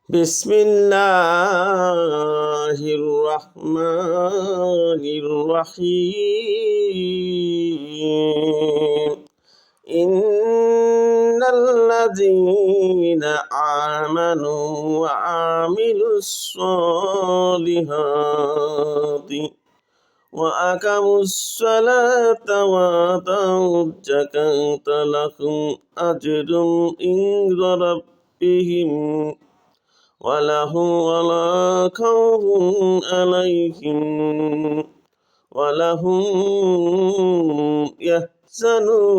বিসমিল্লাহির রহমানির রহিম ইন্নাল্লাযীনা আমানু ওয়া আমিলুস সলিহাতি ওয়া আকামুস সালাতা ওয়া আতাউজ যাকাতা লাহুম আজরুম ইনদা রাব্বিহিম ولا خوف عليهم ولا هم يحزنون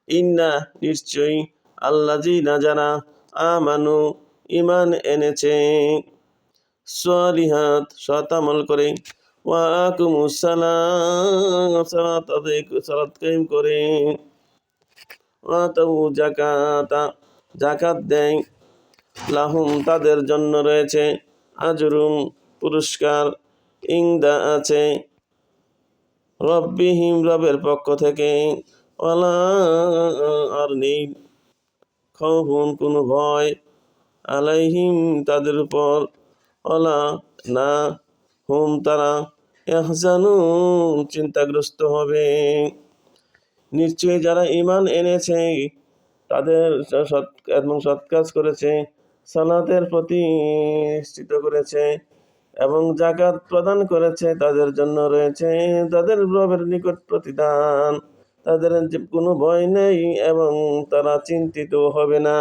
ইন্না নিশ্চয়ই আল্লাযীনা যারা আমানু ঈমান এনেছে সলিহাত সৎ আমল করে ওয়া আকুমুস সালাত সালাত কায়েম করে ওয়া আতাউ যাকাতা যাকাত দেয় লাহুম তাদের জন্য রয়েছে আজরুম পুরস্কার ইনদা আছে রব্বিহিম রবের পক্ষ থেকে ওয়ালা আর নেই খাউফুন কোনো ভয় আলাইহিম তাদের উপর ওয়ালা না হুম তারা ইয়াহজানুন চিন্তাগ্রস্ত হবে। নিশ্চয়ই যারা ঈমান এনেছে তাদের সৎ কাজ করেছে, সালাতের প্রতিষ্ঠিত করেছে এবং যাকাত প্রদান করেছে, তাদের জন্য রয়েছে তাদের রবের নিকট প্রতিদান। তাদের কোনো ভয় নেই এবং তারা চিন্তিত হবে না।